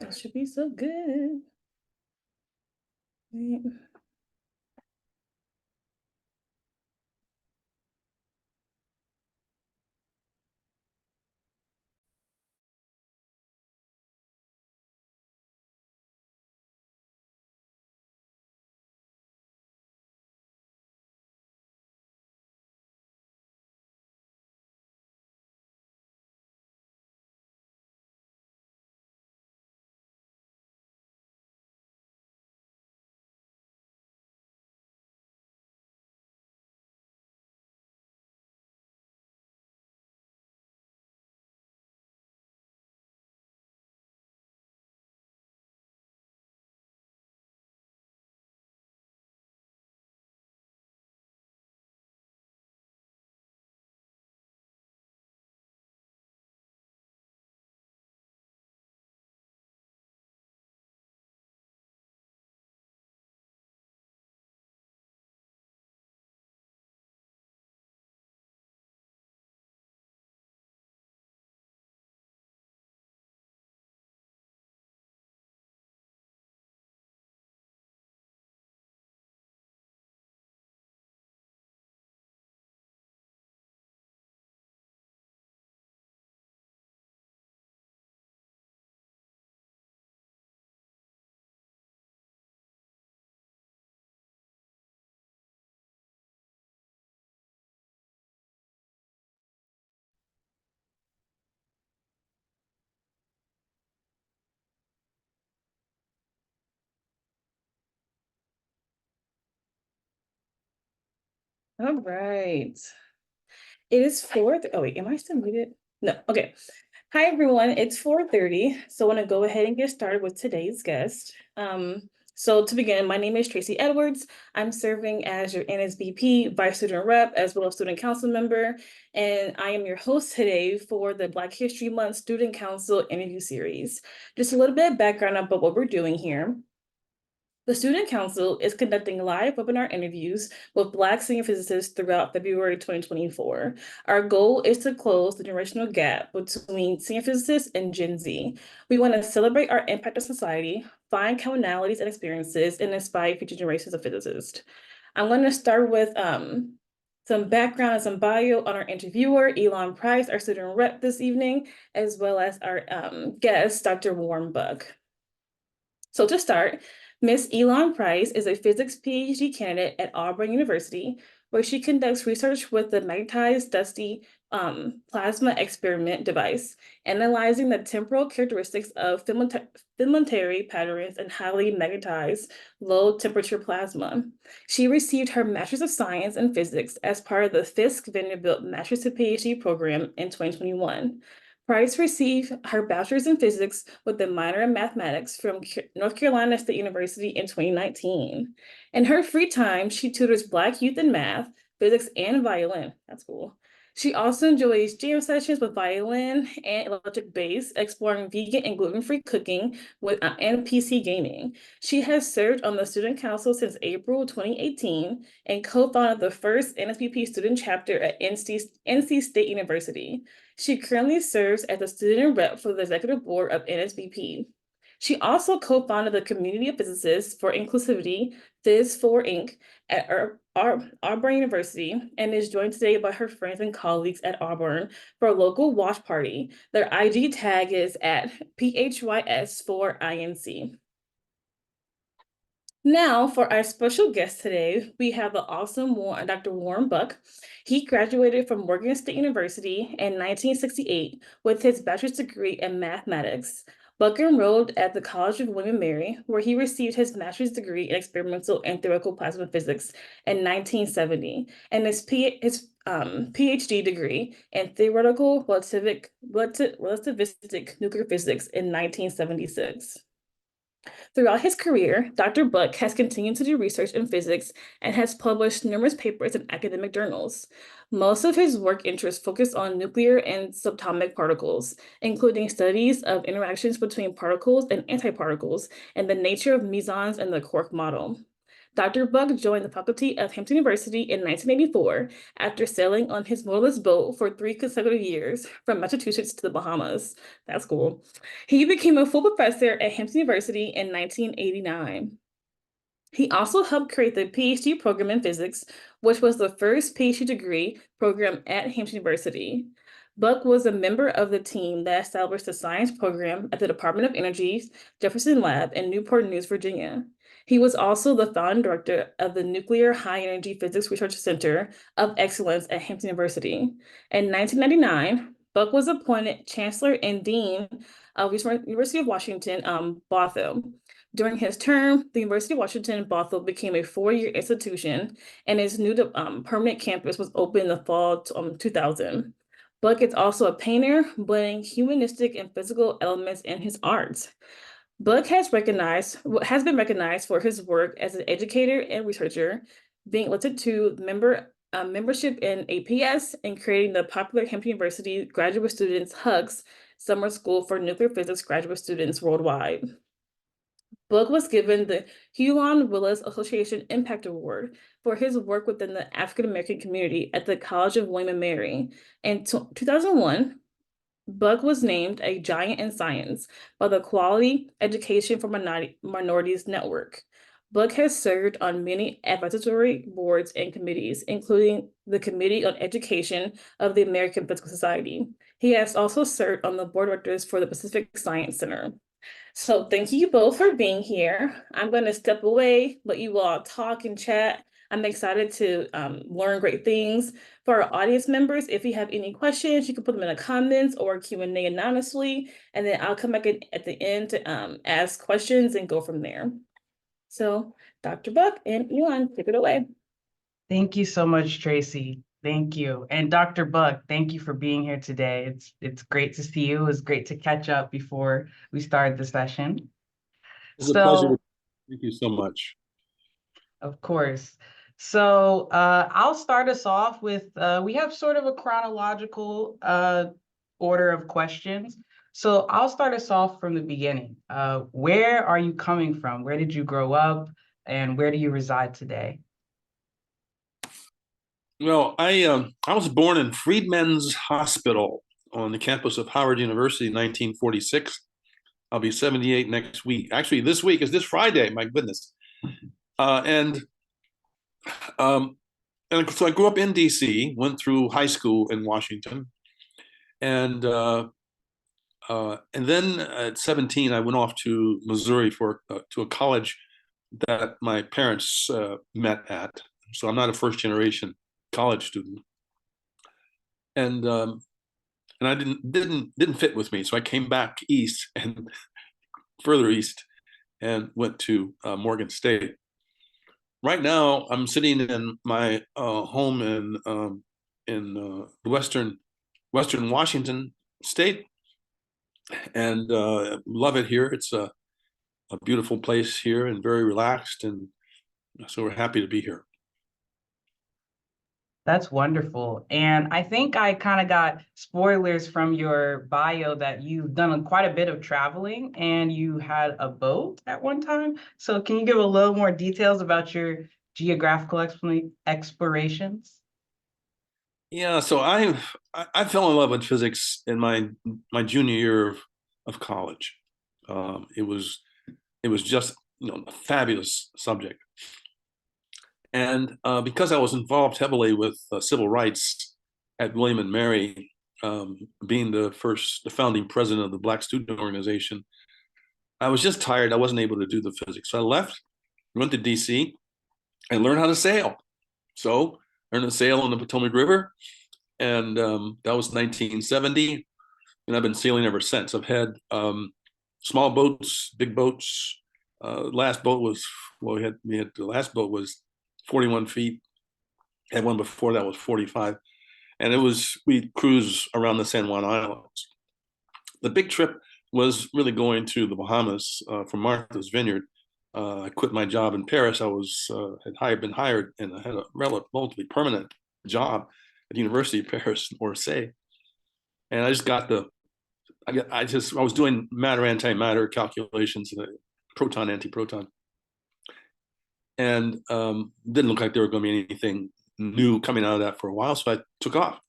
That should be so good. Right. All right. It is 4. Oh, wait, am I still muted? No. Okay. Hi, everyone. It's 4:30. So I want to go ahead and get started with today's guest. So to begin, my name is Tracy Edwards. I'm serving as your NSBP Vice Student Rep as well as Student Council member. And I am your host today for the Black History Month Student Council interview series. Just a little bit of background about what we're doing here. The Student Council is conducting live webinar interviews with Black senior physicists throughout February 2024. Our goal is to close the generational gap between senior physicists and Gen Z. We want to celebrate our impact on society, find commonalities and experiences, and inspire future generations of physicists. I'm going to start with some background and some bio on our interviewer, Elon Price, our student rep this evening, as well as our guest, Dr. Warren Buck. So to start, Ms. Elon Price is a physics PhD candidate at Auburn University, where she conducts research with the magnetized dusty plasma experiment device, analyzing the temporal characteristics of filamentary patterns in highly magnetized low-temperature plasma. She received her Master's of Science in Physics as part of the Fisk Vanderbilt Master's to PhD program in 2021. Price received her bachelor's in physics with a minor in mathematics from North Carolina State University in 2019. In her free time, she tutors Black youth in math, physics, and violin. That's cool. She also enjoys jam sessions with violin and electric bass, exploring vegan and gluten-free cooking and PC gaming. She has served on the Student Council since April 2018 and co-founded the first NSBP student chapter at NC State University. She currently serves as a student rep for the executive board of NSBP. She also co-founded the Community of Physicists for Inclusivity, Phys4 Inc. at Auburn University, and is joined today by her friends and colleagues at Auburn for a local watch party. Their IG tag is at PHYS4INC. Now, for our special guest today, we have the awesome Dr. Warren Buck. He graduated from Morgan State University in 1968 with his bachelor's degree in mathematics. Buck enrolled at the College of William and Mary, where he received his master's degree in experimental and theoretical plasma physics in 1970, and his PhD degree in theoretical relativistic nuclear physics in 1976. Throughout his career, Dr. Buck has continued to do research in physics and has published numerous papers in academic journals. Most of his work interests focus on nuclear and subatomic particles, including studies of interactions between particles and antiparticles and the nature of mesons in the quark model. Dr. Buck joined the faculty of Hampton University in 1984 after sailing on his motorless boat for 3 consecutive years from Massachusetts to the Bahamas. That's cool. He became a full professor at Hampton University in 1989. He also helped create the PhD program in physics, which was the first PhD degree program at Hampton University. Buck was a member of the team that established the science program at the Department of Energy's Jefferson Lab in Newport News, Virginia. He was also the founding director of the Nuclear High Energy Physics Research Center of Excellence at Hampton University. In 1999, Buck was appointed Chancellor and Dean of University of Washington, Bothell. During his term, the University of Washington Bothell became a 4-year institution, and its new permanent campus was opened in the fall 2000. Buck is also a painter, blending humanistic and physical elements in his art. Buck has been recognized for his work as an educator and researcher, being elected to membership in APS and creating the popular Hampton University Graduate Students Hugs Summer School for Nuclear Physics graduate students worldwide. Buck was given the Huon Willis Association Impact Award for his work within the African American community at the College of William and Mary. In 2001, Buck was named a Giant in Science by the Quality Education for Minorities Network. Buck has served on many advisory boards and committees, including the Committee on Education of the American Physical Society. He has also served on the board of directors for the Pacific Science Center. So thank you both for being here. I'm going to step away, let you all talk and chat. I'm excited to learn great things. For our audience members, if you have any questions, you can put them in the comments or Q&A anonymously, and then I'll come back at the end to ask questions and go from there. So Dr. Buck and Elon, take it away. Thank you so much, Tracy. Thank you. And Dr. Buck, thank you for being here today. It's great to see you. It was great to catch up before we started the session. It's a pleasure. Thank you so much. Of course. So I'll start us off with, we have sort of a chronological order of questions. So I'll start us off from the beginning. Where are you coming from? Where did you grow up? And where do you reside today? Well, I was born in Freedmen's Hospital on the campus of Howard University in 1946. I'll be 78 next week. Actually, this week is this Friday. My goodness. And so I grew up in DC, went through high school in Washington, and then at 17 I went off to Missouri for to a college that my parents met at. So I'm not a first generation college student, and I didn't fit with me, so I came back east and further east and went to Morgan State. Right now, I'm sitting in my home in Western Washington State, and love it here. It's a beautiful place here and very relaxed, and so we're happy to be here. That's wonderful. And I think I kind of got spoilers from your bio that you've done quite a bit of traveling and you had a boat at one time. So can you give a little more details about your geographical explorations? Yeah, so I fell in love with physics in my junior year of college. It was just a fabulous subject. And because I was involved heavily with civil rights at William and Mary, being the founding president of the Black Student Organization, I was just tired. I wasn't able to do the physics. So I left, went to DC, and learned how to sail. So I learned to sail on the Potomac River, and that was 1970. And I've been sailing ever since. I've had small boats, big boats. Last boat was, well, we had the last boat was 41 feet. Had one before that was 45. And we cruised around the San Juan Islands. The big trip was really going to the Bahamas from Martha's Vineyard. I quit my job in Paris. Had been hired, and I had a relatively permanent job at the University of Paris, Orsay. And I just got I was doing matter antimatter calculations, proton antiproton. and didn't look like there were going to be anything new coming out of that for a while. So I took off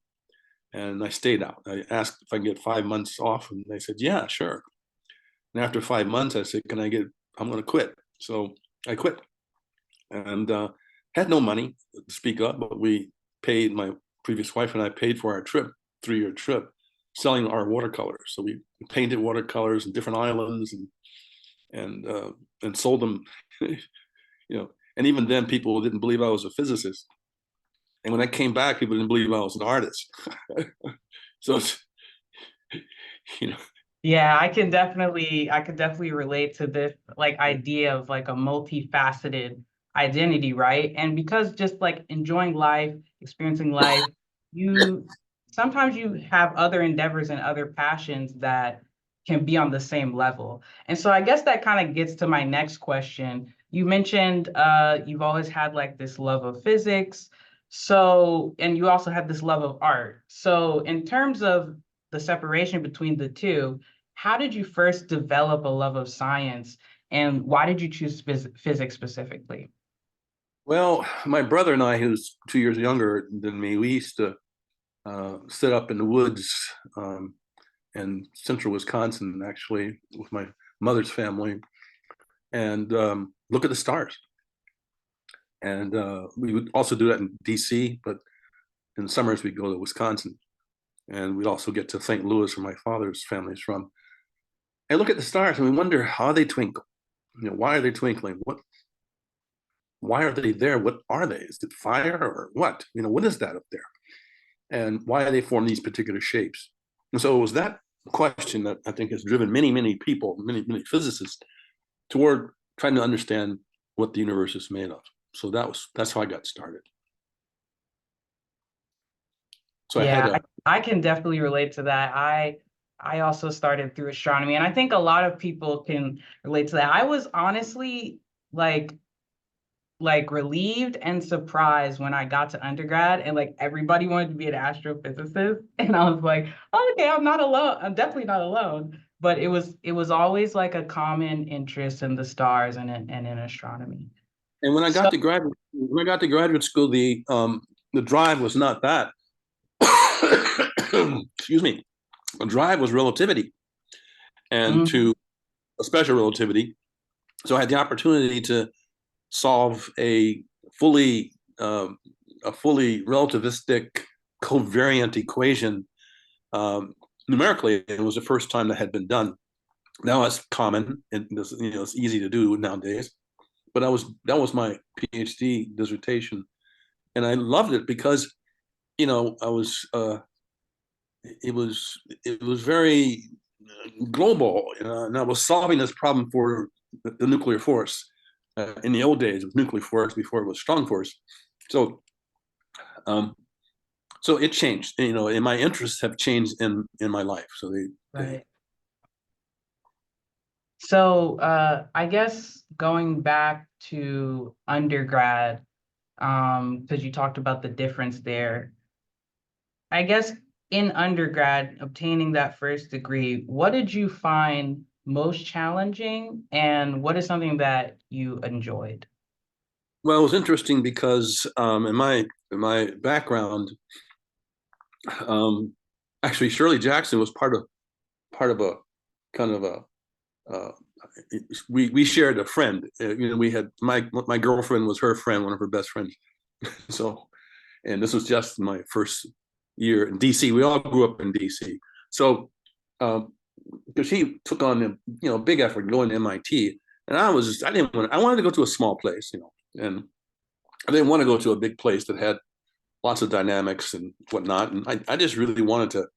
and I stayed out. I asked if I can get 5 months off, and they said, yeah, sure. And after 5 months, I said, I'm going to quit. So I quit, and had no money to speak of, but my previous wife and I paid for our trip, 3-year trip, selling our watercolors. So we painted watercolors in different islands and sold them, and even then people didn't believe I was a physicist. And when I came back, people didn't believe I was an artist. So it's, you know. Yeah, I can definitely relate to this like idea of like a multifaceted identity, right? And because just like enjoying life, experiencing life, you sometimes you have other endeavors and other passions that can be on the same level. And so I guess that kind of gets to my next question. You mentioned you've always had like this love of physics. So, and you also had this love of art. So in terms of the separation between the two, how did you first develop a love of science, and why did you choose physics specifically? Well, my brother and I, who's 2 years younger than me, we used to sit up in the woods in central Wisconsin, actually, with my mother's family, and look at the stars. And we would also do that in DC, but in the summers we'd go to Wisconsin, and we'd also get to St. Louis, where my father's family is from. And look at the stars, and we wonder how they twinkle. Why are they twinkling? Why are they there? What are they? Is it fire or what? What is that up there? And why do they form these particular shapes? And so it was that question that I think has driven many, many people, many, many physicists toward trying to understand what the universe is made of. So that's how I got started. So Yeah, I can definitely relate to that. I also started through astronomy, and I think a lot of people can relate to that. I was honestly like relieved and surprised when I got to undergrad and like everybody wanted to be an astrophysicist. And I was like, oh, okay, I'm not alone. I'm definitely not alone. But it was always like a common interest in the stars and in astronomy. and when I So got to graduate school, the drive was not that. Excuse me. The drive was relativity, and mhm, to a special relativity. So I had the opportunity to solve fully a fully relativistic covariant equation numerically. It was the first time that had been done. Now it's common, and it's easy to do nowadays. But that was my PhD dissertation, and I loved it because I was it was very global, and I was solving this problem for the nuclear force. In the old days, it was nuclear force before it was strong force. So, um, so it changed, and my interests have changed in my life. So they right. So I guess going back to undergrad, because you talked about the difference there. I guess in undergrad, obtaining that first degree, what did you find most challenging, and what is something that you enjoyed? Well, it was interesting because in my background, um, actually Shirley Jackson was part of a kind of a uh, we shared a friend. We had my girlfriend was her friend, one of her best friends. So, and this was just my first year in DC. We all grew up in DC. So, because she took on a big effort going to MIT, and I wanted to go to a small place, and I didn't want to go to a big place that had lots of dynamics and whatnot. And I just really wanted to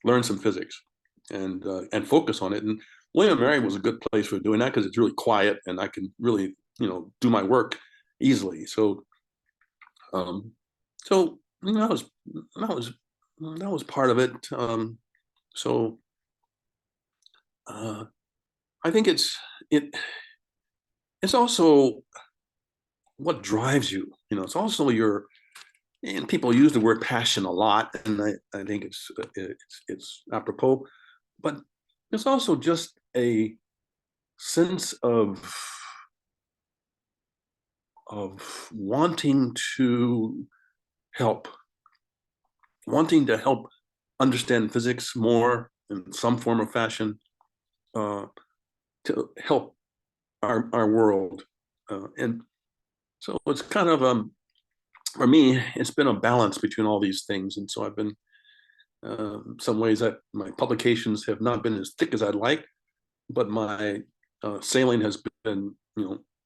learn some physics and focus on it. And William & Mary was a good place for doing that because it's really quiet and I can really do my work easily. So so that was part of it. So uh, I think it's also what drives you. It's also and people use the word passion a lot, and I think it's apropos, but it's also just a sense of wanting to help, understand physics more in some form or fashion, to help our world. And so it's kind of, for me, it's been a balance between all these things. And so I've been, some ways that my publications have not been as thick as I'd like, but my sailing has been,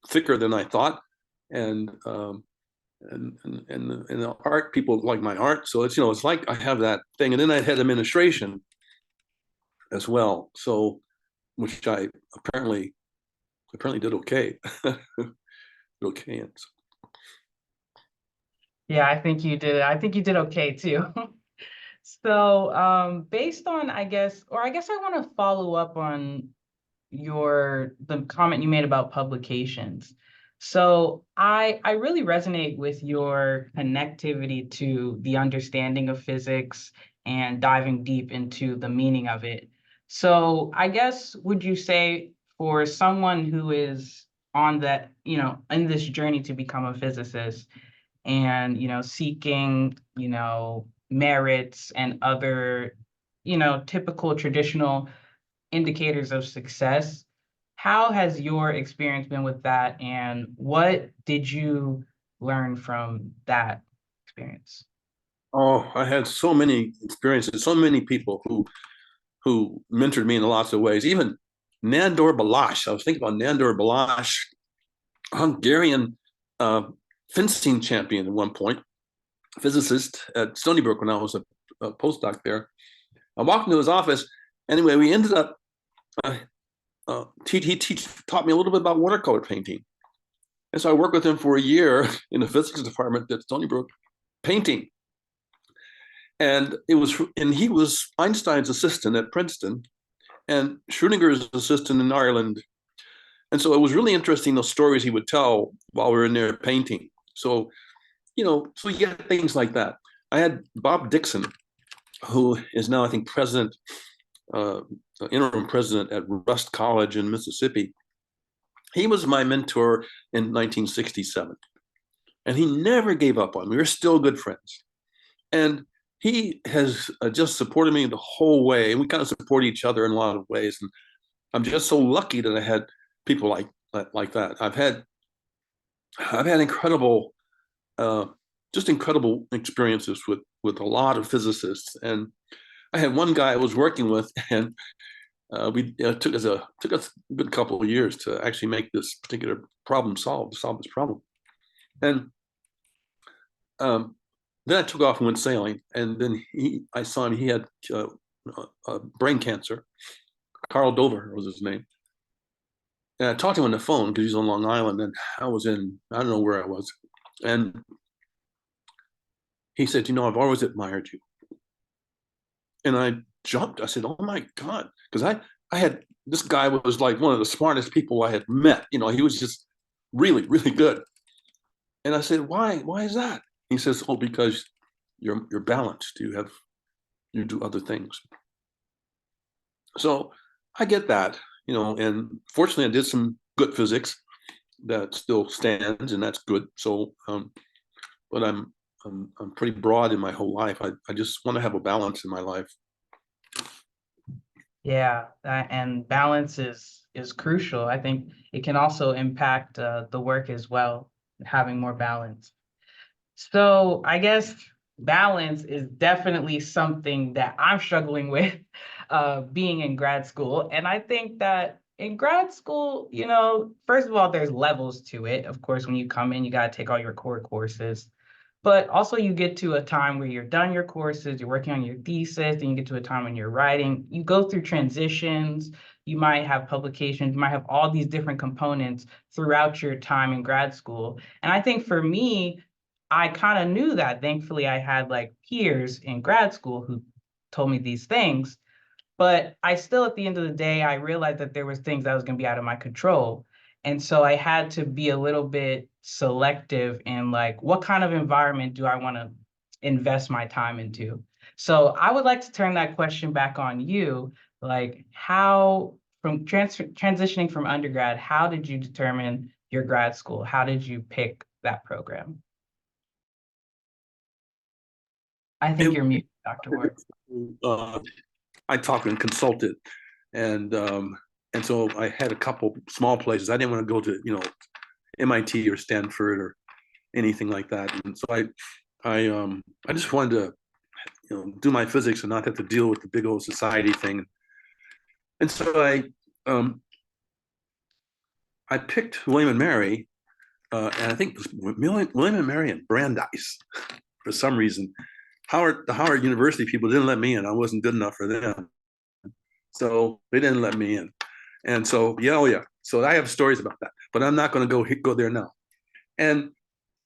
thicker than I thought. And the art, people like my art. So it's, it's like I have that thing. And then I had administration as well. So, which I apparently did okay. Okay. Yeah, I think you did. I think you did okay too. So, based on, I guess I want to follow up on the comment you made about publications. So I really resonate with your connectivity to the understanding of physics and diving deep into the meaning of it. So I guess, would you say, for someone who is on that, in this journey to become a physicist and, seeking, merits and other, typical traditional indicators of success, how has your experience been with that, and what did you learn from that experience? Oh, I had so many experiences, so many people who mentored me in lots of ways. Even Nandor Balash. I was thinking about Nandor Balash, Hungarian fencing champion at one point, physicist at Stony Brook when I was a postdoc there. I walked into his office. Anyway, we ended up, he taught me a little bit about watercolor painting. And so I worked with him for a year in the physics department at Stony Brook painting. And he was Einstein's assistant at Princeton and Schrodinger's assistant in Ireland. And so it was really interesting, those stories he would tell while we were in there painting. So, so you get things like that. I had Bob Dixon, who is now, I think, interim president at Rust College in Mississippi. He was my mentor in 1967. And he never gave up on me. We were still good friends. And he has just supported me the whole way. And we kind of support each other in a lot of ways. And I'm just so lucky that I had people like that. I've had incredible, just incredible experiences with a lot of physicists. And I had one guy I was working with, and it took us a good couple of years to actually make this particular problem solve this problem. And then I took off and went sailing, and then I saw him. He had brain cancer. Carl Dover was his name. And I talked to him on the phone because he's on Long Island, and I don't know where I was. And he said, I've always admired you. And I jumped. I said, oh my God. Because I had, this guy was like one of the smartest people I had met. He was just really, really good. And I said, why is that? He says, oh, because you're balanced. You do other things. So I get that, and fortunately I did some good physics that still stands, and that's good. So, but I'm pretty broad in my whole life. I just want to have a balance in my life. Yeah, and balance is crucial. I think it can also impact the work as well, having more balance. So I guess balance is definitely something that I'm struggling with being in grad school. And I think that in grad school, first of all, there's levels to it. Of course, when you come in, you got to take all your core courses. But also you get to a time where you're done your courses, you're working on your thesis, and you get to a time when you're writing. You go through transitions, you might have publications, you might have all these different components throughout your time in grad school. And I think for me, I kind of knew that. Thankfully, I had like peers in grad school who told me these things. But I still, at the end of the day, I realized that there was things that was going to be out of my control. And so I had to be a little bit selective in like, what kind of environment do I want to invest my time into? So I would like to turn that question back on you. Like, how, from transitioning from undergrad, how did you determine your grad school? How did you pick that program? I think you're muted, Dr. Ward. I talked and consulted, and so I had a couple small places. I didn't want to go to, MIT or Stanford or anything like that. And so I just wanted to, do my physics and not have to deal with the big old society thing. And so I picked William and Mary, and I think it was William and Mary and Brandeis for some reason. The Howard University people didn't let me in. I wasn't good enough for them, so they didn't let me in. And so so I have stories about that, but I'm not going to go there now. And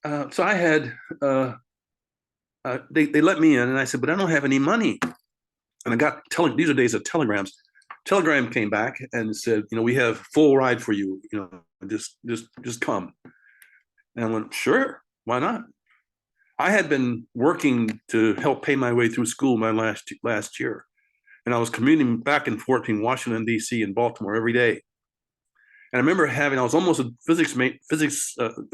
so I had they let me in, and I said, but I don't have any money. And I got these are days of telegrams. Telegram came back and said, we have full ride for you. Just come. And I went, sure, why not? I had been working to help pay my way through school my last year, and I was commuting back and forth between Washington D.C. and Baltimore every day. And I remember I was almost a physics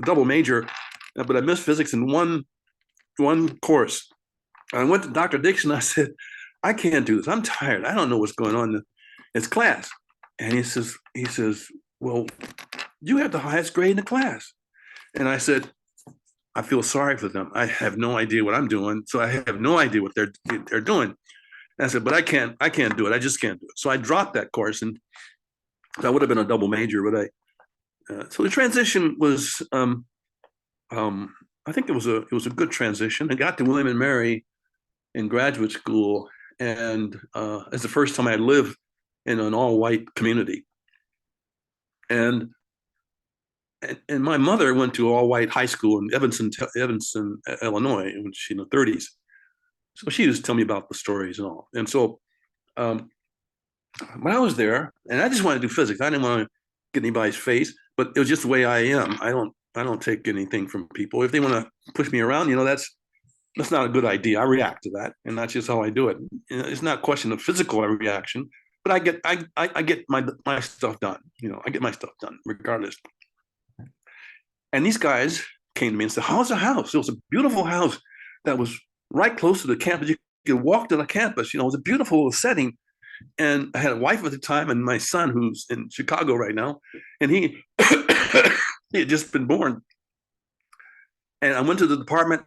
double major, but I missed physics in one course. And I went to Dr. Dixon. I said, I can't do this. I'm tired. I don't know what's going on in this class. And he says, well, you have the highest grade in the class. And I said, I feel sorry for them. I have no idea what I'm doing, so I have no idea what they're doing. And I said, but I can't do it. I just can't do it. So I dropped that course, and that would have been a double major. But so the transition was, I think it was a good transition. I got to William and Mary in graduate school, and it's the first time I lived in an all-white community. And my mother went to all-white high school in Evanston, Illinois, when she in the 30s. So she just told me about the stories and all. And so when I was there, and I just wanted to do physics. I didn't want to get anybody's face, but it was just the way I am. I don't take anything from people. If they want to push me around, that's not a good idea. I react to that, and that's just how I do it. It's not a question of physical reaction, but I get my stuff done. I get my stuff done regardless. And these guys came to me and said, how's the house? It was a beautiful house that was right close to the campus. You could walk to the campus. It was a beautiful setting. And I had a wife at the time and my son, who's in Chicago right now. And he had just been born. And I went to the department,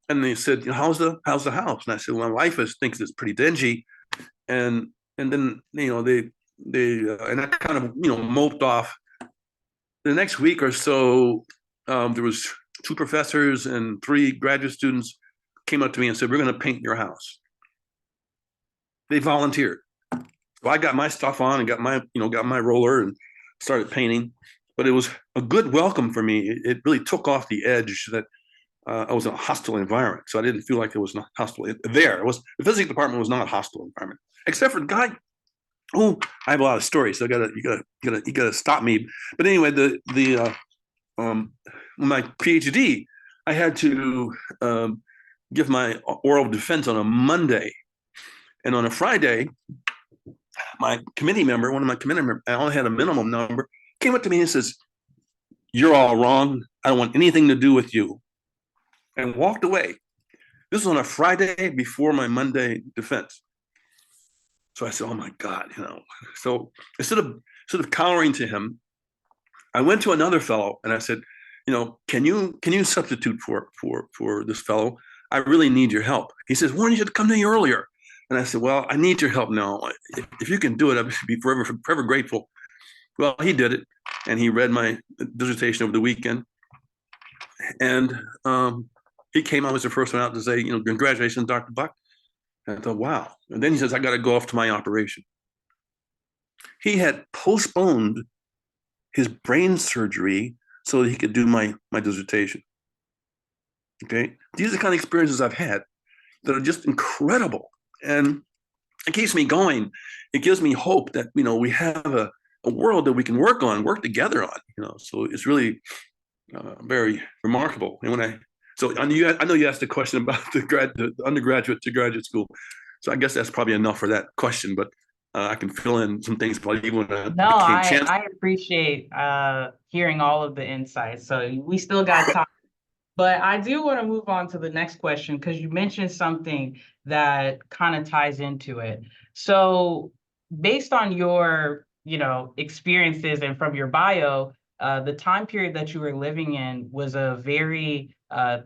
and they said, how's the house? And I said, well, my wife thinks it's pretty dingy. And then, they and I kind of, moped off. The next week or so, there was 2 professors and 3 graduate students came up to me and said, we're going to paint your house. They volunteered. So I got my stuff on and got my roller and started painting. But it was a good welcome for me. It really took off the edge that I was in a hostile environment. So I didn't feel like it was not hostile there. The physics department was not a hostile environment, except for the guy. Oh, I have a lot of stories, so you gotta stop me. But anyway, my PhD, I had to give my oral defense on a Monday, and on a Friday, one of my committee members, I only had a minimum number, came up to me and says, "You're all wrong. I don't want anything to do with you," and walked away. This was on a Friday before my Monday defense. So I said, "Oh my God," So instead of cowering to him, I went to another fellow and I said, "Can you substitute for this fellow? I really need your help." He says, "Why didn't you come to me earlier?" And I said, "Well, I need your help now. If you can do it, I should be forever grateful." Well, he did it, and he read my dissertation over the weekend, and he came. I was the first one out to say, "Congratulations, Dr. Buck." And I thought, wow. And then he says, "I got to go off to my operation." He had postponed his brain surgery so that he could do my dissertation. Okay. These are the kind of experiences I've had that are just incredible. And it keeps me going. It gives me hope that, we have a world that we can work together on, so it's really very remarkable. And I know you asked a question about the undergraduate to graduate school. So I guess that's probably enough for that question, but I can fill in some things probably when I No, I appreciate hearing all of the insights. So we still got time But I do want to move on to the next question because you mentioned something that kind of ties into it. So based on your, experiences and from your bio, the time period that you were living in was a very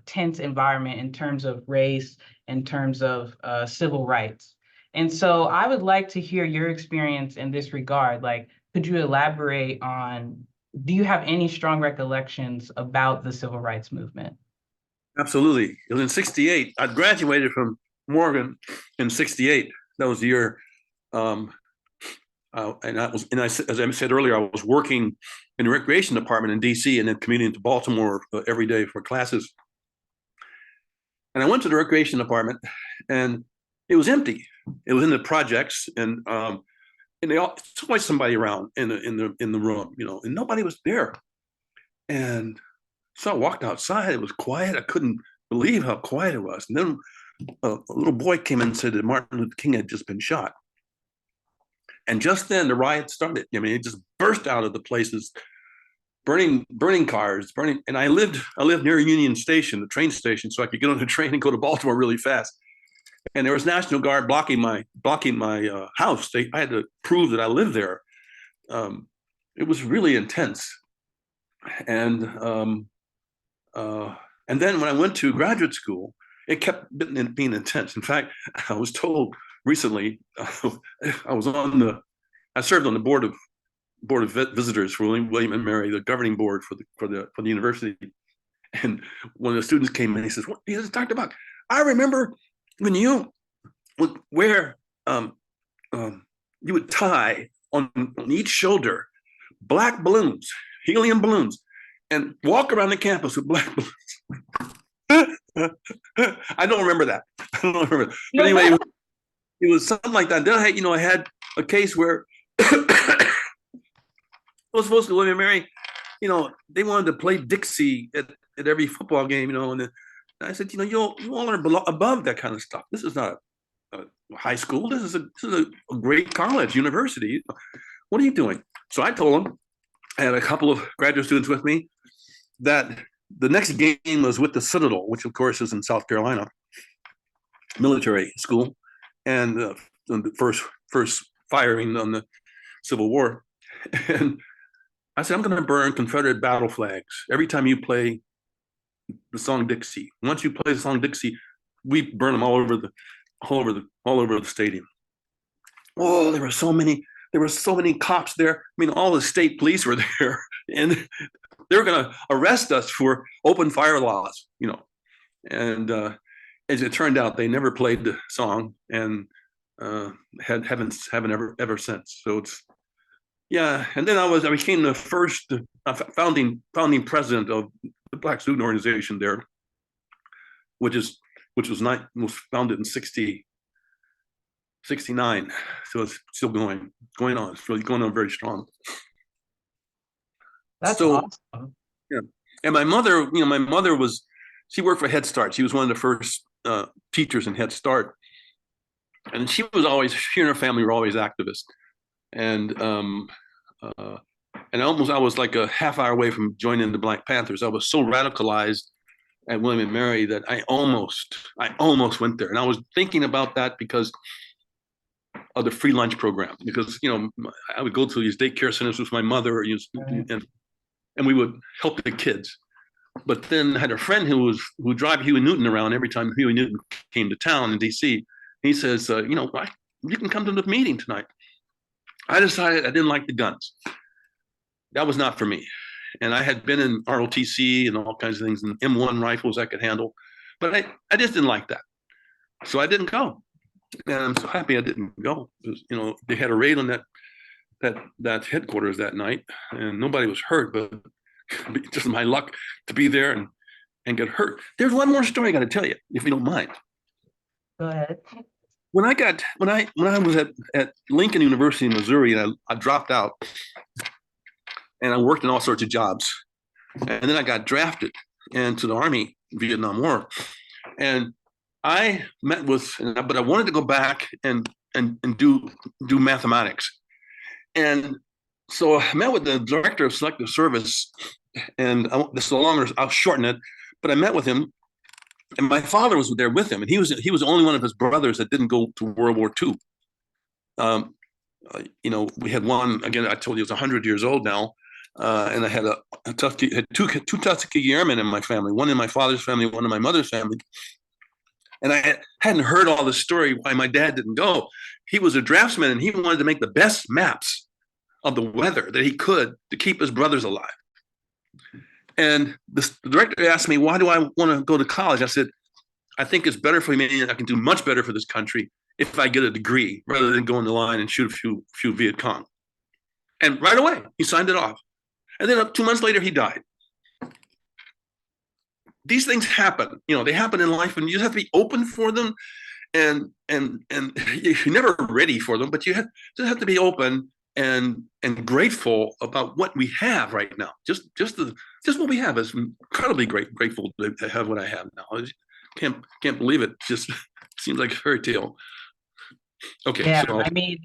tense environment in terms of race, in terms of civil rights. And so I would like to hear your experience in this regard. Like, could you elaborate on, do you have any strong recollections about the civil rights movement? Absolutely. It was in 68. I graduated from Morgan in 68. That was the year. As I said earlier, I was working in the recreation department in DC and then commuting to Baltimore every day for classes. And I went to the recreation department and it was empty. It was in the projects and there's always somebody around in the room, and nobody was there. And so I walked outside. It was quiet. I couldn't believe how quiet it was. And then a little boy came in and said that Martin Luther King had just been shot. And just then the riot started. I mean, it just burst out of the places, burning cars, burning. And I lived near Union Station, the train station, so I could get on the train and go to Baltimore really fast. And there was National Guard blocking my house. I had to prove that I lived there. It was really intense. And then when I went to graduate school, it kept being intense. In fact, I was told recently, I served on the board of visitors for William and Mary, the governing board for the university. And one of the students came in, he says, "What he just talked about? I remember when you would wear, you would tie on each shoulder black balloons, helium balloons, and walk around the campus with black balloons." I don't remember that. I don't remember that. But anyway, it was something like that. Then I had a case where I was supposed to William and Mary, they wanted to play Dixie at every football game, and I said, you all are above that kind of stuff. This is not a high school. This is a great college, university. What are you doing? So I told them, I had a couple of graduate students with me, that the next game was with the Citadel, which of course is in South Carolina, military school, and the first firing on the Civil War. And I said, I'm going to burn Confederate battle flags every time you play the song Dixie. Once you play the song Dixie, we burn them all over the stadium. Oh, there were so many cops there. I mean, all the state police were there, and they were going to arrest us for open fire laws, And as it turned out, they never played the song and haven't ever since. So it's, yeah. And then I became the first founding president of the Black Student Organization there, which was founded in 69. So it's still going on. It's really going on very strong. That's awesome. Yeah. And my mother, she worked for Head Start. She was one of the first teachers in Head Start. And she and her family were always activists. And I was like a half hour away from joining the Black Panthers. I was so radicalized at William and Mary that I almost went there. And I was thinking about that because of the free lunch program, because I would go to these daycare centers with my mother, and we would help the kids. But then I had a friend who drive Huey Newton around every time Huey Newton came to town in DC. He says, you can come to the meeting tonight. I decided I didn't like the guns. That was not for me. And I had been in ROTC and all kinds of things, and M1 rifles I could handle, but I just didn't like that. So I didn't go. And I'm so happy I didn't go, because they had a raid on that headquarters that night, and nobody was hurt, but just my luck to be there and get hurt. There's one more story I got to tell you, if you don't mind. Go ahead. When I was at Lincoln University in Missouri, and I dropped out, and I worked in all sorts of jobs, and then I got drafted into the Army, Vietnam War, and I met but I wanted to go back and do mathematics. And so I met with the director of selective service, and I'll shorten it, but I met with him, and my father was there with him, and he was the only one of his brothers that didn't go to World War II. We had one, again, I told you, he was 100 years old now, and I had had two Tuskegee Airmen in my family, one in my father's family, one in my mother's family. And I hadn't heard all the story why my dad didn't go. He was a draftsman, and he wanted to make the best maps of the weather that he could to keep his brothers alive. And the director asked me, why do I want to go to college? I said, I think it's better for me, and I can do much better for this country if I get a degree rather than go in the line and shoot a few Viet Cong. And right away, he signed it off. And then 2 months later, he died. These things happen, they happen in life, and you just have to be open for them, and you're never ready for them, but you just have to be open and grateful about what we have right now. Just what we have is incredibly grateful to have what I have now. I can't believe it. Just seems like a fairy tale. Okay. Yeah, So I mean,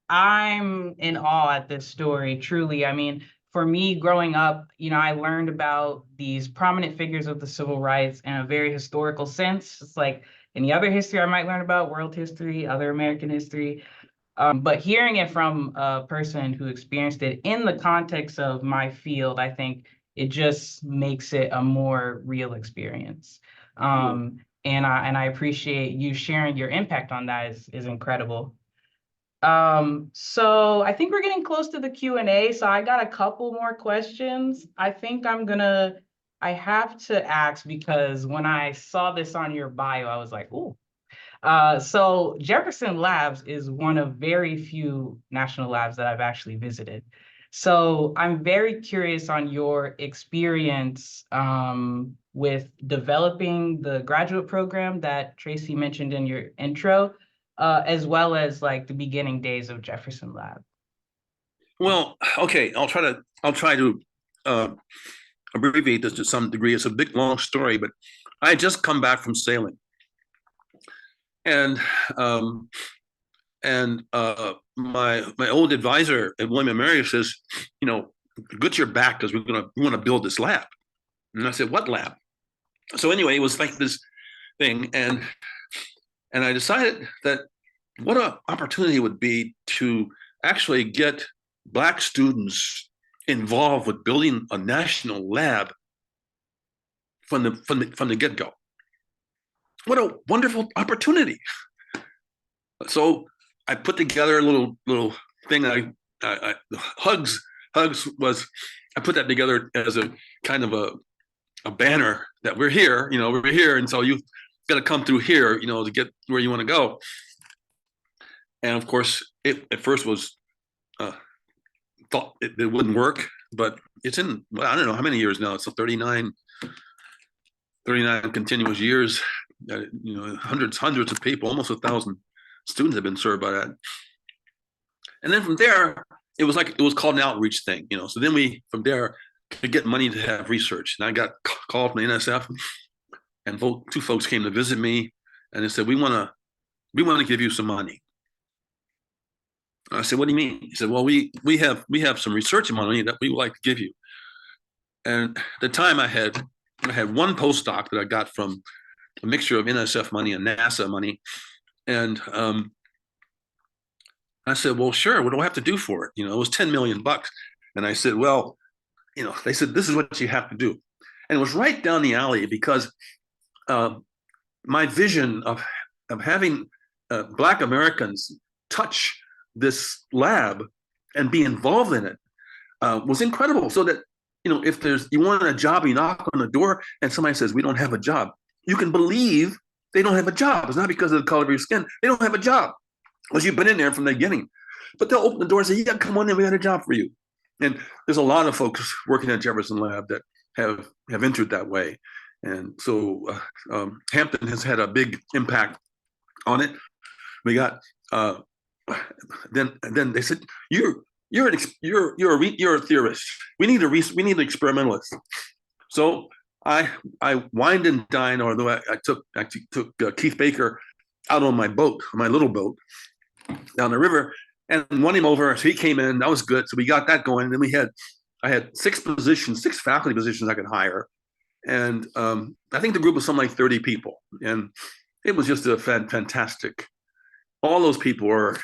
I'm in awe at this story, truly. I mean, for me growing up, I learned about these prominent figures of the civil rights in a very historical sense. It's like any other history I might learn about, world history, other American history. But hearing it from a person who experienced it in the context of my field, I think it just makes it a more real experience. And I appreciate you sharing your impact on that is incredible. So I think we're getting close to the Q&A. So I got a couple more questions. I think I have to ask, because when I saw this on your bio, I was like, ooh. So Jefferson Labs is one of very few national labs that I've actually visited. So I'm very curious on your experience with developing the graduate program that Tracy mentioned in your intro, as well as like the beginning days of Jefferson Lab. well, okay, I'll try to abbreviate this to some degree. It's a big long story, but I had just come back from sailing. And my old advisor at William & Mary says, get your back, because we want to build this lab. And I said, what lab? So anyway, it was like this thing, and I decided that what an opportunity it would be to actually get Black students involved with building a national lab from the get-go. What a wonderful opportunity. So I put together a little thing. Hugs was, I put that together as a kind of a banner that we're here, we're here. And so you've got to come through here, to get where you want to go. And of course, it at first was thought it wouldn't work, but it's in, I don't know how many years now. It's 39 continuous years. Hundreds of people, almost 1,000 students have been served by that. And then from there, it was called an outreach thing, So then we, from there, could get money to have research. And I got called from the NSF, and two folks came to visit me, and they said, we want to give you some money. I said, what do you mean? He said, well, we have some research money that we would like to give you. And at the time I had one postdoc that I got from a mixture of NSF money and NASA money. And I said, well, sure, what do I have to do for it? It was $10 million. And I said, well, they said, this is what you have to do. And it was right down the alley, because my vision of having Black Americans touch this lab and be involved in it was incredible. So that, if you want a job, you knock on the door and somebody says, we don't have a job, you can believe they don't have a job. It's not because of the color of your skin. They don't have a job, because you've been in there from the beginning. But they'll open the door and say, yeah, come on in, we got a job for you. And there's a lot of folks working at Jefferson Lab that have entered that way. And so Hampton has had a big impact on it. We got then they said, you're a theorist. We need an experimentalist. So I wined and dined, although I took Keith Baker out on my boat, my little boat, down the river, and won him over. So he came in. That was good. So we got that going. And then I had 6 faculty positions I could hire. And I think the group was something like 30 people. And it was just a fantastic. All those people are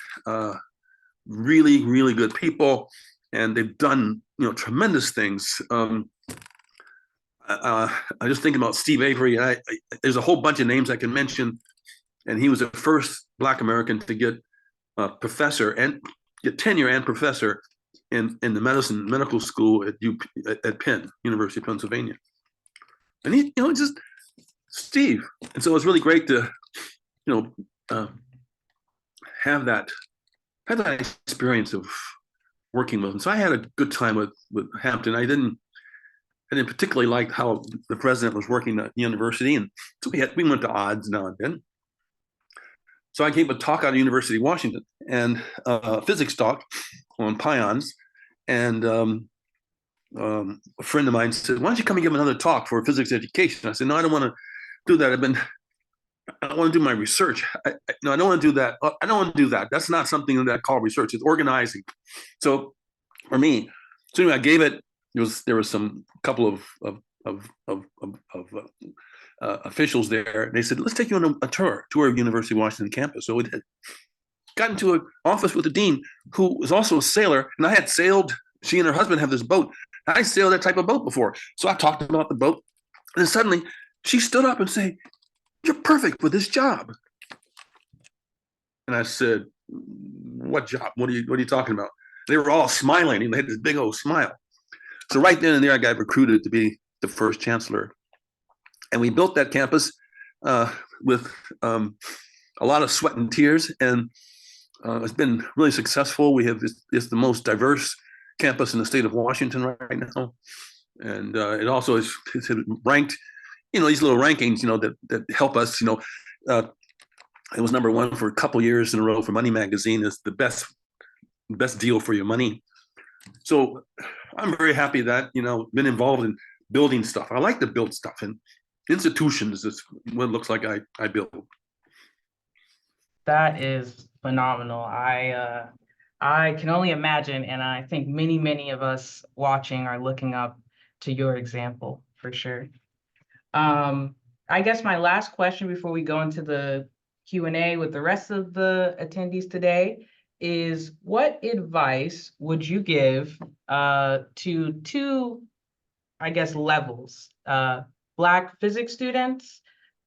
really, really good people. And they've done, tremendous things. I just thinking about Steve Avery. There's a whole bunch of names I can mention. And he was the first Black American to get professor and get tenure and professor in the medical school at Penn, University of Pennsylvania. And he, just Steve. And so it's really great to, have that experience of working with him. So I had a good time with Hampton. I didn't particularly like how the president was working at the university, and so we went to odds now and then. So I gave a talk out of University of Washington, and a physics talk on pions, and a friend of mine said, "Why don't you come and give another talk for physics education?" I said, "No, I don't want to do that. I want to do my research. No, I don't want to do that. I don't want to do that. That's not something that I call research. It's organizing." So for me, so anyway, I gave it. There was some couple of officials there. They said, "Let's take you on a tour of University of Washington campus." So we did. Got into an office with the dean, who was also a sailor, and I had sailed. She and her husband have this boat. I sailed that type of boat before, so I talked about the boat, and then suddenly she stood up and said, "You're perfect for this job." And I said, "What job? What are you talking about?" They were all smiling, and they had this big old smile. So right then and there, I got recruited to be the first chancellor. And we built that campus with a lot of sweat and tears. And it's been really successful. We have it's the most diverse campus in the state of Washington right now. And it also is ranked, these little rankings, that help us, it was number one for a couple years in a row for Money Magazine as the best deal for your money. So I'm very happy that, been involved in building stuff. I like to build stuff, and institutions is what it looks like I build. That is phenomenal. I can only imagine, and I think many of us watching are looking up to your example for sure. I guess my last question before we go into the Q&A with the rest of the attendees today is, what advice would you give to two, I guess, levels, Black physics students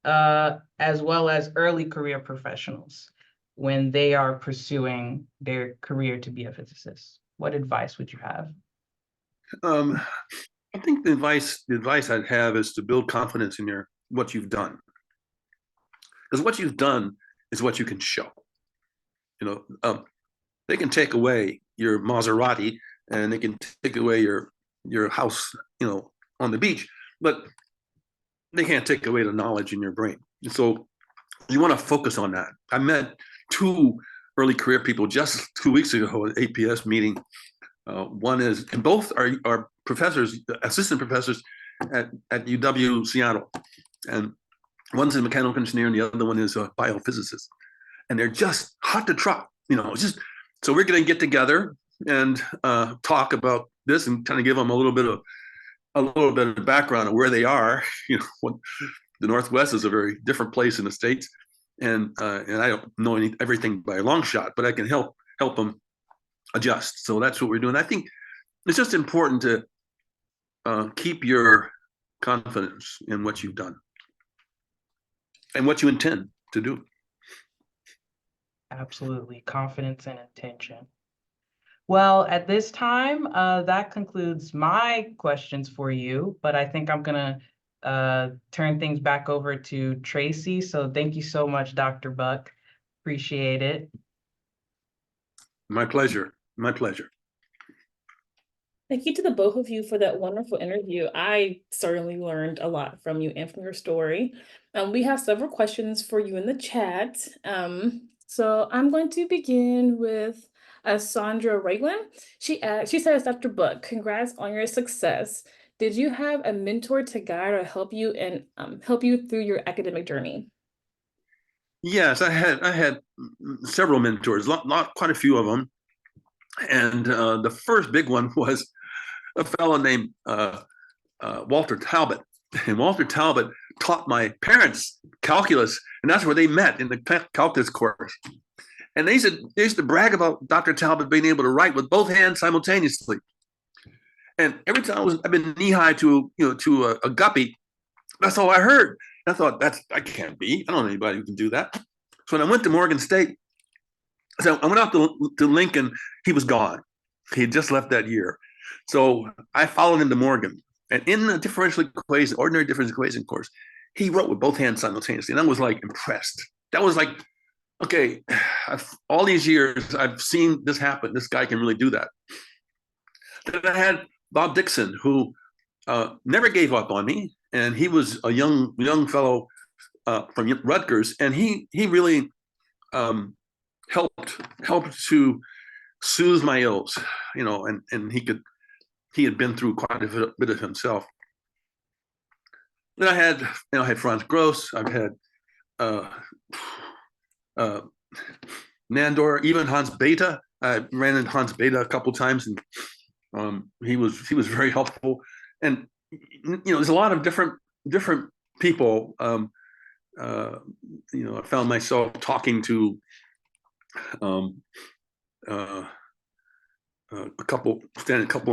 as well as early career professionals when they are pursuing their career to be a physicist? What advice would you have? I think the advice I'd have is to build confidence in what you've done, because what you've done is what you can show. They can take away your Maserati and they can take away your house, on the beach, but they can't take away the knowledge in your brain. And so you want to focus on that. I met two early career people just 2 weeks ago at APS meeting. One is, and both are professors, assistant professors at UW Seattle. And one's a mechanical engineer and the other one is a biophysicist. And they're just hot to trot, so we're going to get together and talk about this and kind of give them a little bit of background of where they are. The Northwest is a very different place in the States, and I don't know everything by a long shot, but I can help them adjust. So that's what we're doing. I think it's just important to keep your confidence in what you've done and what you intend to do. Absolutely. Confidence and intention. Well, at this time, that concludes my questions for you, but I think I'm going to turn things back over to Tracy. So thank you so much, Dr. Buck. Appreciate it. My pleasure. My pleasure. Thank you to the both of you for that wonderful interview. I certainly learned a lot from you and from your story. We have several questions for you in the chat. So I'm going to begin with Sandra Raglan. She says, "Dr. Buck, congrats on your success. Did you have a mentor to guide or help you through your academic journey?" Yes, I had several mentors, quite a few of them. And the first big one was a fellow named Walter Talbot, and Walter Talbot taught my parents calculus, and that's where they met in the calculus course. And they used to brag about Dr. Talbot being able to write with both hands simultaneously. And every time I've been knee high to a guppy, that's all I heard. I thought that can't be. I don't know anybody who can do that. So when I went to Morgan State, so I went out to Lincoln. He was gone. He had just left that year. So I followed him to Morgan. And in the differential equation, ordinary differential equation course, he wrote with both hands simultaneously. And I was like impressed. That was like, okay, all these years I've seen this happen. This guy can really do that. Then I had Bob Dixon, who never gave up on me. And he was a young fellow from Rutgers. And he really helped to soothe my ills, and he had been through quite a bit of himself. Then I had Franz Gross. I've had Nandor, even Hans Bethe. I ran into Hans Bethe a couple times, and he was very helpful. And there's a lot of different people. I found myself talking to a couple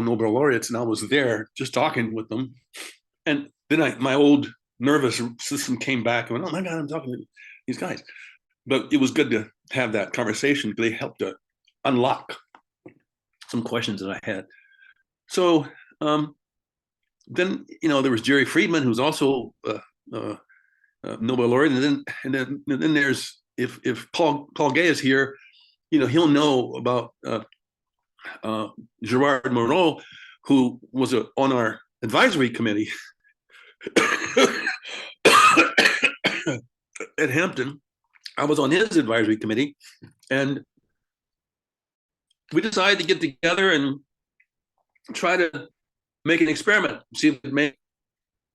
Nobel laureates, and I was there just talking with them. And then my old nervous system came back and went, oh my God, I'm talking to these guys. But it was good to have that conversation because they helped to unlock some questions that I had. So then, there was Jerry Friedman, who's also Nobel laureate. And then there's, if Paul Gay is here, he'll know about Gerard Moreau, who was on our advisory committee at Hampton. I was on his advisory committee, and we decided to get together and try to make an experiment, see if we could make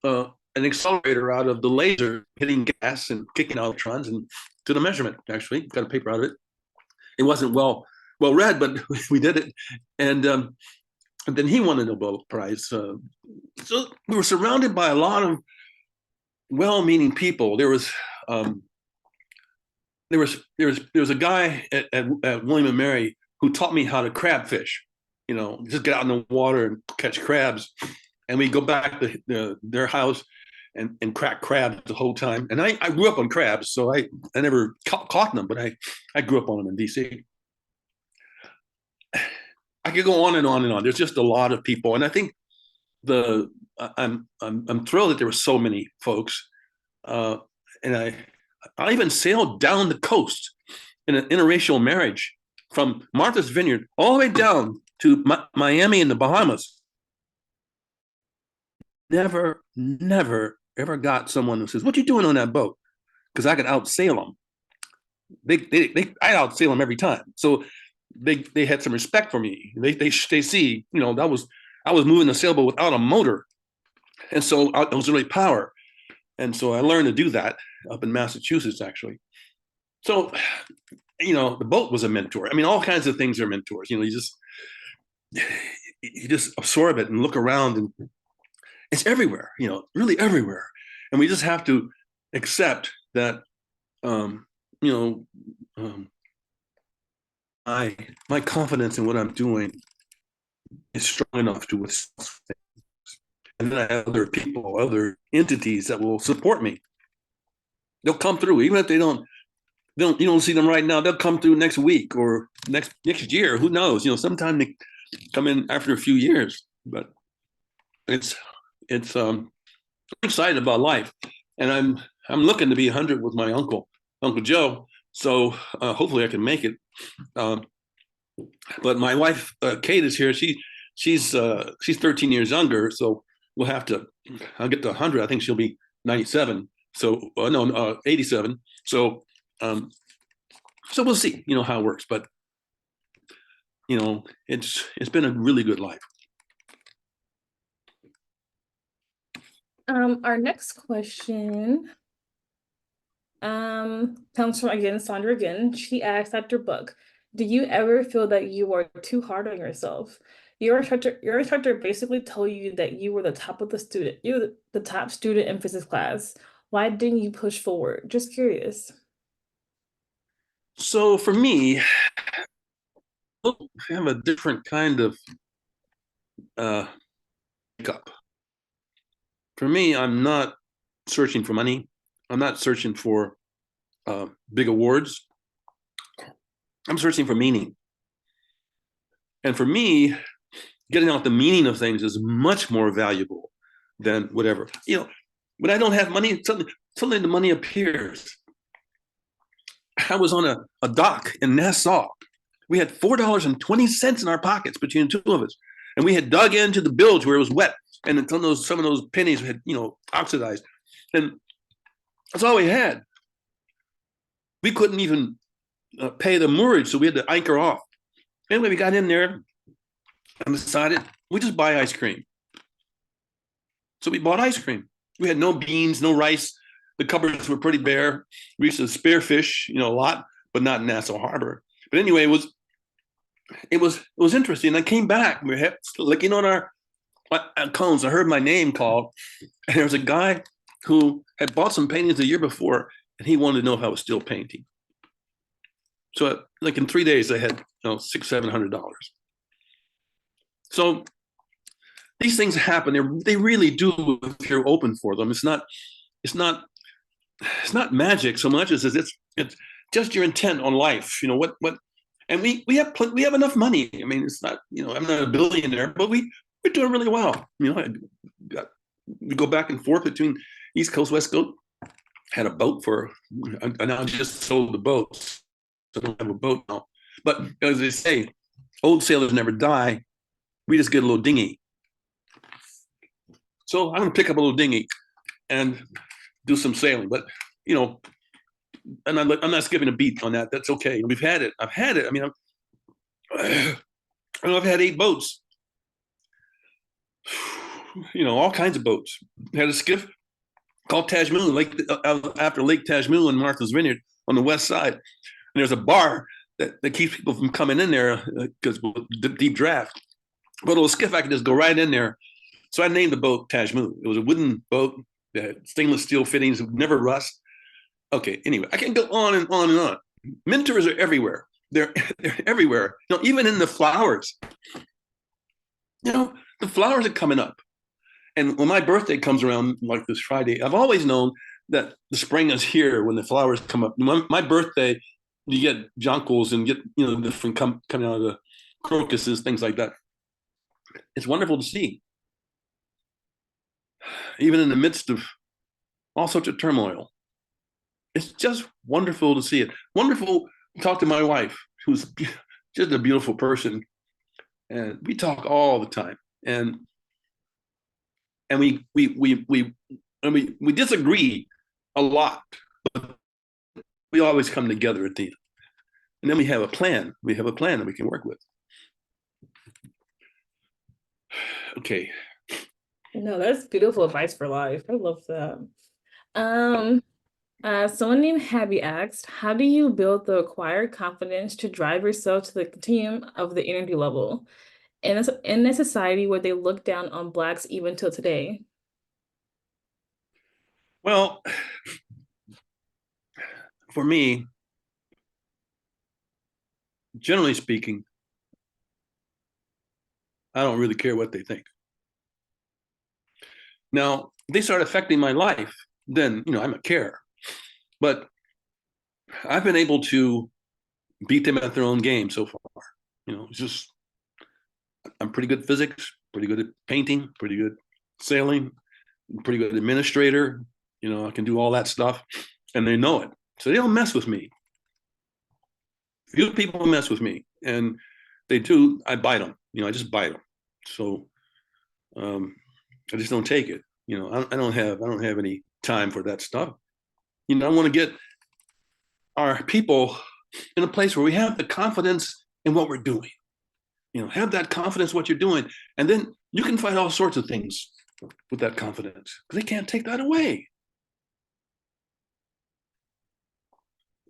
an accelerator out of the laser hitting gas and kicking electrons, and to the measurement. Actually, got a paper out of it. It wasn't well read, but we did it. And then he won a Nobel Prize. So we were surrounded by a lot of well-meaning people. There was a guy at William and Mary who taught me how to crab fish. Just get out in the water and catch crabs. And we go back to their house and crack crabs the whole time. And I grew up on crabs, so I never caught them, but I grew up on them in DC. I could go on and on and on. There's just a lot of people, and I think I'm thrilled that there were so many folks. And I even sailed down the coast in an interracial marriage from Martha's Vineyard all the way down to Miami in the Bahamas. Never ever got someone who says, "What you doing on that boat?" Because I could outsail them. I outsail them every time. So they had some respect for me. They see, I was moving the sailboat without a motor, and so it was really power. And so I learned to do that up in Massachusetts, actually. So, the boat was a mentor. I mean, all kinds of things are mentors. You just absorb it and look around, and it's everywhere. Really everywhere. And we just have to accept that. My confidence in what I'm doing is strong enough to withstand things. And then I have other people, other entities that will support me. They'll come through, even if you don't see them right now. They'll come through next week or next year. Who knows? Sometime they come in after a few years. But I'm excited about life, and I'm looking to be 100 with my Uncle Joe. So hopefully I can make it. But my wife Kate is here. She's 13 years younger, so I'll get to 100. I think she'll be 97. So 87. So we'll see, how it works. But it's been a really good life. Our next question comes from Sandra again. She asked, Dr. Buck, do you ever feel that you are too hard on yourself? Your instructor basically told you that you were the top of the student. You were the top student in physics class. Why didn't you push forward? Just curious. So for me, I have a different kind of makeup. For me, I'm not searching for money. I'm not searching for big awards. I'm searching for meaning. And for me, getting out the meaning of things is much more valuable than whatever. When I don't have money, suddenly the money appears. I was on a dock in Nassau. We had $4.20 in our pockets between the two of us. And we had dug into the bilge where it was wet. And some of those pennies had, oxidized. And that's all we had. We couldn't even pay the moorage, so we had to anchor off. Anyway, we got in there and decided we just buy ice cream. So we bought ice cream. We had no beans, no rice. The cupboards were pretty bare. We used to spear fish, a lot, but not in Nassau Harbor. But anyway, it was interesting. I came back. We were looking on our cones. I heard my name called, and there was a guy who had bought some paintings the year before, and he wanted to know if I was still painting. So, like in 3 days, I had $600-700. So these things happen. They really do if you're open for them. It's not magic so much as it's just your intent on life. And we have enough money. I mean, it's not, I'm not a billionaire, but we're doing really well. We go back and forth between East Coast, West Coast. Had a boat I now just sold the boat, so I don't have a boat now. But as they say, old sailors never die. We just get a little dinghy. So I'm going to pick up a little dinghy and do some sailing. But and I'm not skipping a beat on that. That's okay. We've had it. I've had it. I mean, I've had 8 boats. All kinds of boats. Had a skiff called Tajmu, after Lake Tajmu in Martha's Vineyard on the west side. And there's a bar that keeps people from coming in there because deep draft. But a little skiff, I could just go right in there. So I named the boat Tajmu. It was a wooden boat that had stainless steel fittings, never rust. Okay, anyway, I can go on and on and on. Mentors are everywhere. They're everywhere. Even in the flowers. The flowers are coming up. And when my birthday comes around, like this Friday, I've always known that the spring is here when the flowers come up. My birthday, you get jonquils and get different coming out of the crocuses, things like that. It's wonderful to see, even in the midst of all sorts of turmoil. It's just wonderful to see it. Wonderful to talk to my wife, who's just a beautiful person, and we talk all the time. And we disagree a lot, but we always come together at the end. And then we have a plan. We have a plan that we can work with. Okay. No, that's beautiful advice for life. I love that. Someone named Habby asked, how do you build the acquired confidence to drive yourself to the continuum of the energy level in a society where they look down on Blacks even till today? Well, for me, generally speaking, I don't really care what they think. Now, they start affecting my life, then, I might care. But I've been able to beat them at their own game so far. It's just, I'm pretty good at physics, pretty good at painting, pretty good at sailing, pretty good administrator. I can do all that stuff, and they know it. So they don't mess with me. Few people mess with me, and they do. I bite them. I just bite them. So I just don't take it. I don't have any time for that stuff. I want to get our people in a place where we have the confidence in what we're doing. Have that confidence in what you're doing, and then you can fight all sorts of things with that confidence because they can't take that away.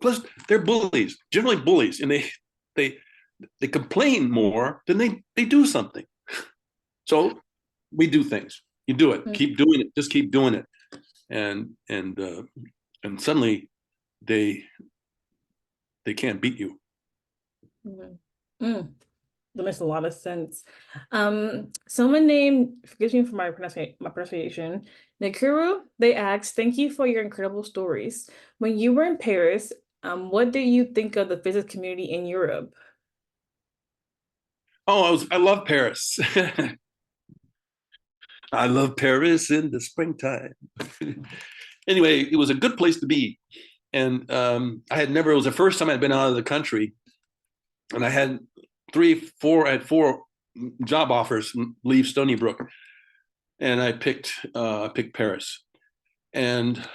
Plus, they're bullies, generally bullies, and they complain more than they do something. So we do things. You do it. Mm. Keep doing it. Just keep doing it. And suddenly they can't beat you. Mhm. Mm. That makes a lot of sense. Someone named, forgive me for my pronunciation, Nakuru, they asked, thank you for your incredible stories. When you were in Paris, what did you think of the physics community in Europe? Oh, I love Paris. I love Paris in the springtime. Anyway, it was a good place to be. And it was the first time I'd been out of the country. And I had I had four job offers leave Stony Brook. And I picked Paris. And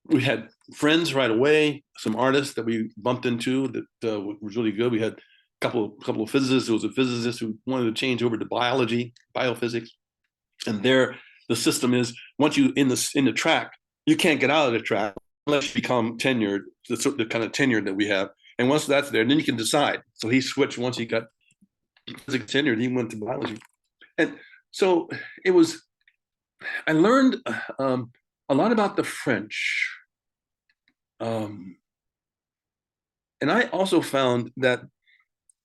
we had friends right away, some artists that we bumped into that was really good. We had a couple of physicists. There was a physicist who wanted to change over to biophysics. And there, the system is once you in the track, you can't get out of the track unless you become tenured, the kind of tenure that we have. And once that's there, then you can decide. So he switched once he got physics tenured, he went to biology. And so it was, I learned a lot about the French. And I also found that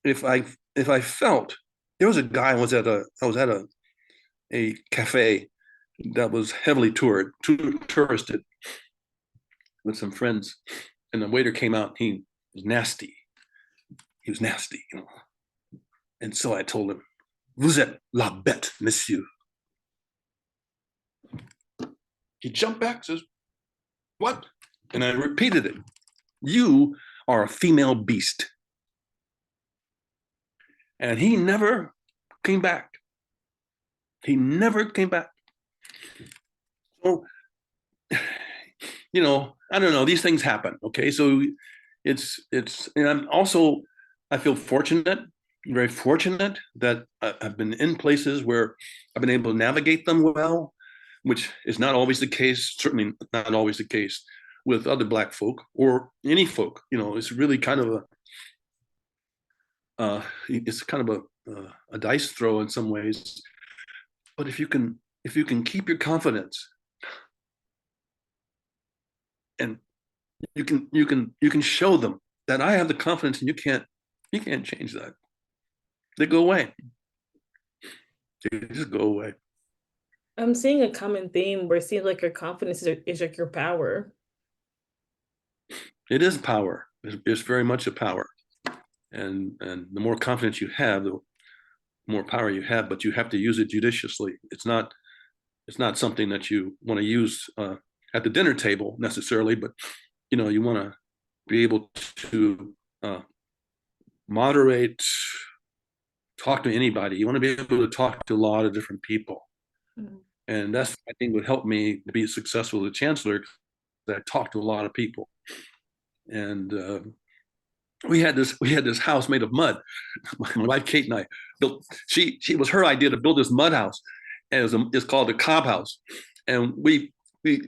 if I felt, there was a guy I was at a cafe that was heavily touristed with some friends, and the waiter came out. He was nasty. He was nasty, you know. And so I told him, "Vous êtes la bête, monsieur." He jumped back, says, "What?" And I repeated it. "You are a female beast." And he never came back. He never came back. So, you know, I don't know. These things happen. Okay, so and I feel fortunate, very fortunate that I've been in places where I've been able to navigate them well, which is not always the case. Certainly not always the case with other Black folk or any folk. You know, it's really kind of a dice throw in some ways. But if you can keep your confidence, and you can show them that I have the confidence, and you can't change that. They go away. They just go away. I'm seeing a common theme where it seems like your confidence is like your power. It is power. It's very much a power, and the more confidence you have, the more power you have. But you have to use it judiciously. It's not something that you want to use at the dinner table necessarily, but you know, you want to be able to moderate, talk to anybody. You want to be able to talk to a lot of different people. Mm-hmm. And that's, I think, would help me to be successful as a chancellor, that I talk to a lot of people. And we had this house made of mud. My wife Kate and I built. She was her idea to build this mud house, and it's called the Cobb House. And we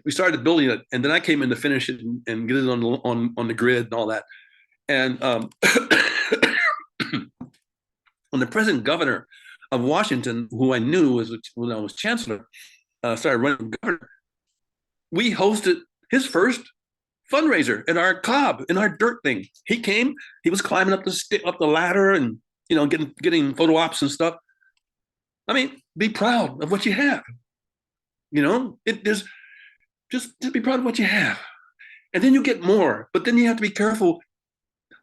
started building it, and then I came in to finish it and get it on the grid and all that. And when the present governor of Washington, who I knew was when I was chancellor, started running for governor, we hosted his first fundraiser in our Cobb, in our dirt thing. He came, he was climbing up the ladder and, you know, getting photo ops and stuff. I mean, be proud of what you have. You know, just be proud of what you have. And then you get more, but then you have to be careful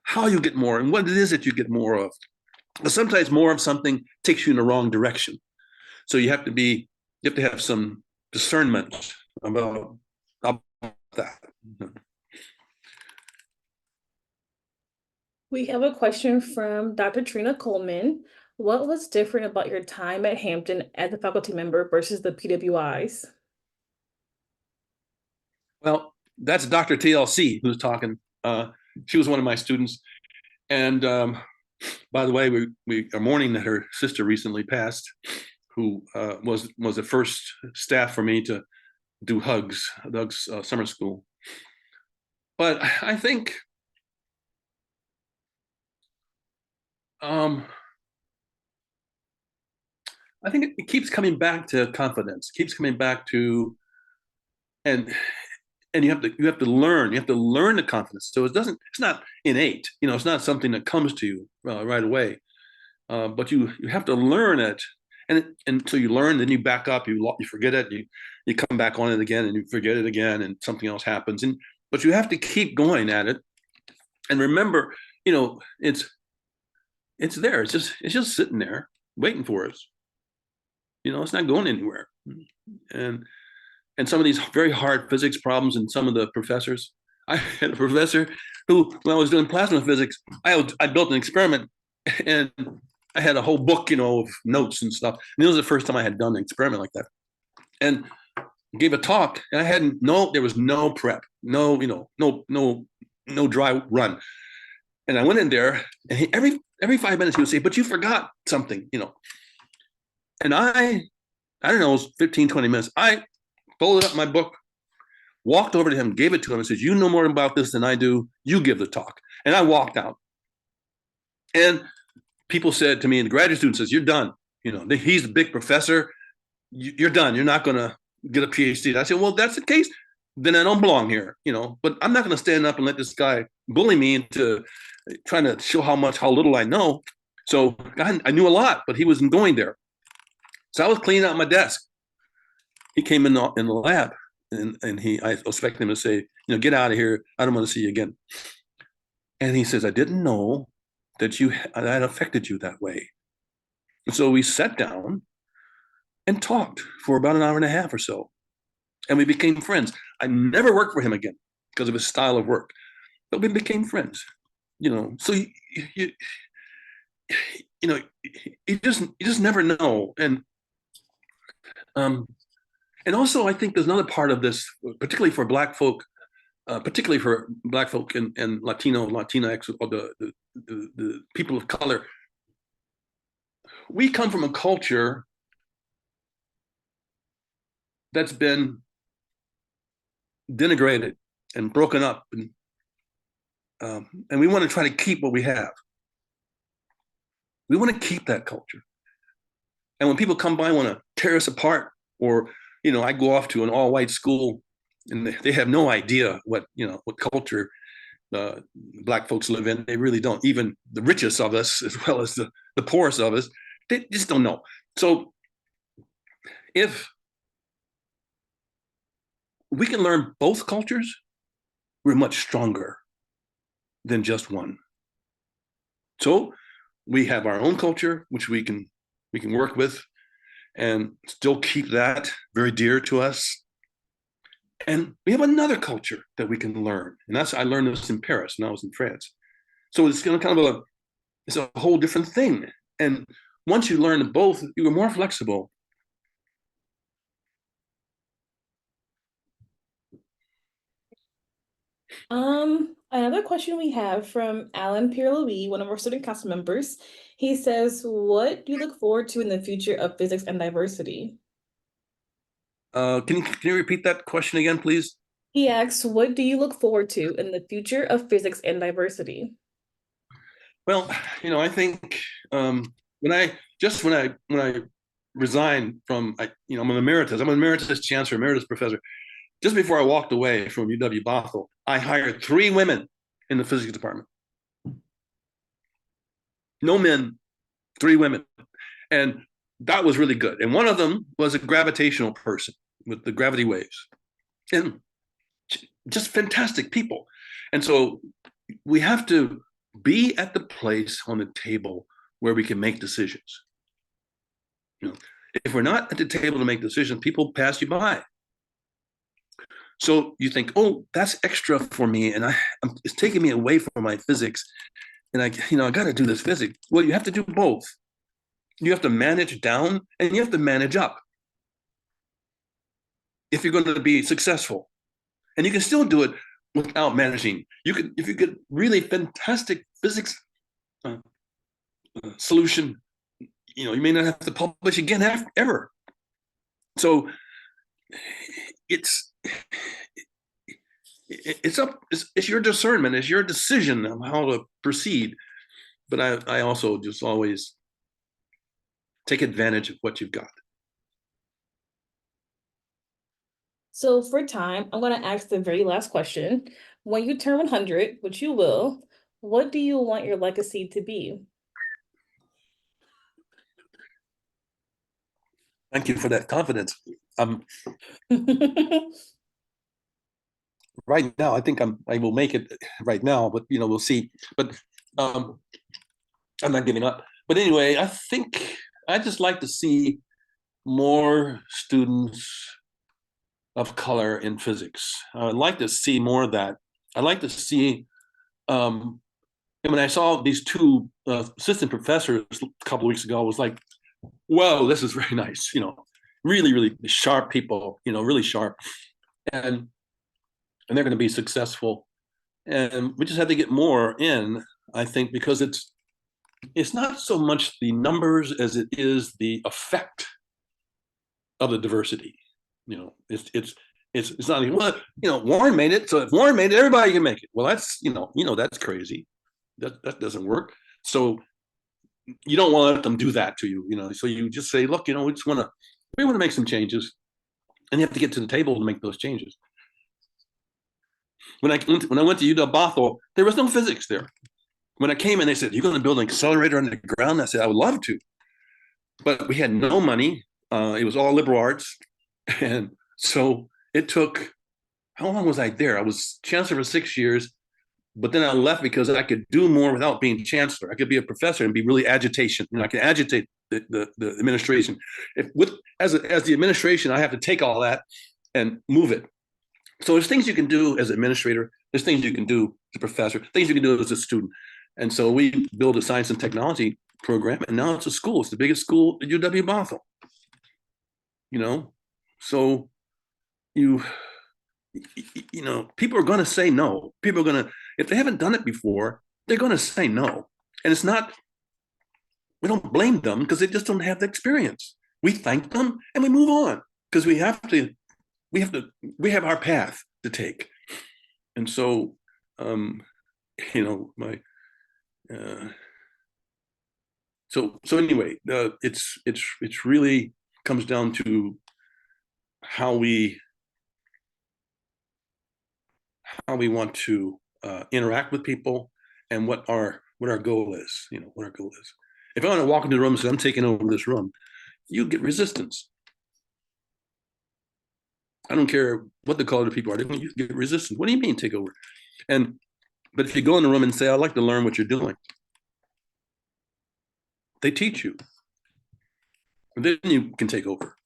how you get more and what it is that you get more of. But sometimes more of something takes you in the wrong direction. So you have to have some discernment about that. We have a question from Dr. Trina Coleman. What was different about your time at Hampton as a faculty member versus the PWIs? Well, that's Dr. TLC who's talking. She was one of my students. And by the way, we are mourning that her sister recently passed, who was the first staff for me to do Hugs summer school. But I think I think it keeps coming back to confidence, keeps coming back to, and you have to learn the confidence. So it's not innate, it's not something that comes to you right away, but you have to learn it, and so you learn, then you back up, you forget it, you come back on it again, and you forget it again, and something else happens, but you have to keep going at it, and remember, it's there, it's just sitting there waiting for us. It's not going anywhere, and some of these very hard physics problems, and some of the professors. I had a professor who, when I was doing plasma physics, I built an experiment, and I had a whole book, of notes and stuff. And it was the first time I had done an experiment like that, and gave a talk, and there was no prep, no dry run. And I went in there, and every 5 minutes he would say, "But you forgot something," And I don't know, it was 15, 20 minutes. I folded up my book, walked over to him, gave it to him, and said, "You know more about this than I do. You give the talk." And I walked out. And people said to me, and the graduate student says, "You're done. He's the big professor. You're done. You're not going to get a PhD." And I said, "Well, that's the case. Then I don't belong here, But I'm not going to stand up and let this guy bully me into trying to show how little I know." So I knew a lot, but he wasn't going there. So I was cleaning out my desk. He came in the lab, and I expected him to say, "Get out of here. I don't want to see you again." And he says, "I didn't know that that affected you that way." And so we sat down and talked for about an hour and a half or so, and we became friends. I never worked for him again because of his style of work, but we became friends. So you just never know. And also, I think there's another part of this, particularly for Black folk, and Latinx, or the people of color. We come from a culture that's been denigrated and broken up, and we want to try to keep what we have. We want to keep that culture. And when people come by and want to tear us apart, or I go off to an all-white school, and they have no idea what culture Black folks live in. They really don't. Even the richest of us, as well as the poorest of us, they just don't know. So if we can learn both cultures, we're much stronger than just one. So we have our own culture, which we can work with and still keep that very dear to us. And we have another culture that we can learn. And I learned this in Paris when I was in France. So it's kind of it's a whole different thing. And once you learn both, you're more flexible. Another question we have from Alan Pierre-Louis, one of our student council members. He says, "What do you look forward to in the future of physics and diversity?" Can you repeat that question again, please? He asks, "What do you look forward to in the future of physics and diversity?" Well, I think when I resigned from, I'm an emeritus chancellor, emeritus professor. Just before I walked away from UW Bothell, I hired 3 women in the physics department. No men, 3 women. And that was really good. And one of them was a gravitational person with the gravity waves. And just fantastic people. And so we have to be at the place on the table where we can make decisions. If we're not at the table to make decisions, people pass you by. So you think, "Oh, that's extra for me, and it's taking me away from my physics, and I got to do this physics." Well, you have to do both. You have to manage down, and you have to manage up if you're going to be successful. And you can still do it without managing. If you get really fantastic physics solution, you may not have to publish again ever. So it's your discernment, it's your decision of how to proceed. But I also just always take advantage of what you've got. So for time, I'm going to ask the very last question. When you turn 100, which you will, what do you want your legacy to be? Thank you for that confidence. Right now, I think I will make it right now, but we'll see. But I'm not giving up. But anyway, I think I just like to see more students of color in physics. I'd like to see more of that. I'd like to see, and when I saw these two assistant professors a couple of weeks ago, I was like, whoa, this is very nice. Really, really sharp people, really sharp. And they're going to be successful. And we just have to get more in, I think, because it's not so much the numbers as it is the effect of the diversity. It's not even, well, Warren made it, so if Warren made it, everybody can make it. Well, that's that's crazy. That doesn't work. So you don't want to let them do that to you, So you just say, look, we want to make some changes, and you have to get to the table to make those changes. When I went to UW Bothell, there was no physics there. When I came in, they said, "You're going to build an accelerator underground?" I said, "I would love to," but we had no money. It was all liberal arts, and so it took. How long was I there? I was chancellor for 6 years, but then I left because I could do more without being chancellor. I could be a professor and be really agitation. I could agitate the administration. As the administration, I have to take all that and move it. So there's things you can do as an administrator. There's things you can do as a professor. Things you can do as a student. And so we built a science and technology program, and now it's a school. It's the biggest school at UW Bothell. So people are going to say no. People are going to, if they haven't done it before, they're going to say no. And it's not, we don't blame them because they just don't have the experience. We thank them and we move on because we have our path to take. And so, so anyway, it's really comes down to how we want to interact with people and what our goal is. What our goal is. If I want to walk into the room and say, I'm taking over this room, you get resistance. I don't care what the color of the people are. You get resistance. What do you mean take over? But if you go in the room and say, I'd like to learn what you're doing, they teach you. And then you can take over.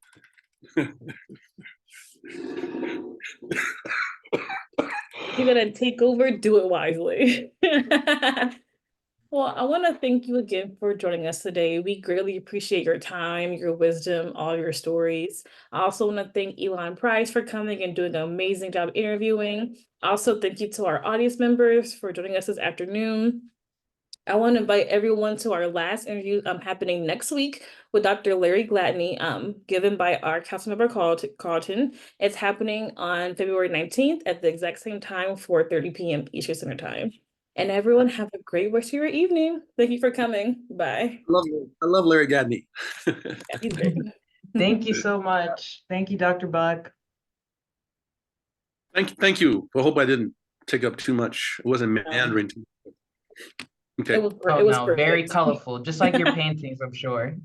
You're gonna take over, do it wisely. Well, I want to thank you again for joining us today. We greatly appreciate your time, your wisdom, all your stories. I also want to thank Elon Price for coming and doing an amazing job interviewing. Also, thank you to our audience members for joining us this afternoon. I want to invite everyone to our last interview happening next week with Dr. Larry Gladney, given by our Councilmember Carlton. It's happening on February 19th at the exact same time, 4:30 p.m. Eastern Standard Time. And everyone have a great rest of your evening. Thank you for coming. Bye. I love Larry Gadney. Yeah, he's great. Thank you so much. Thank you, Dr. Buck. Thank you. I hope I didn't take up too much. It wasn't meandering. Okay. It was Oh, it was no, very perfect. colorful, just like your paintings, I'm sure.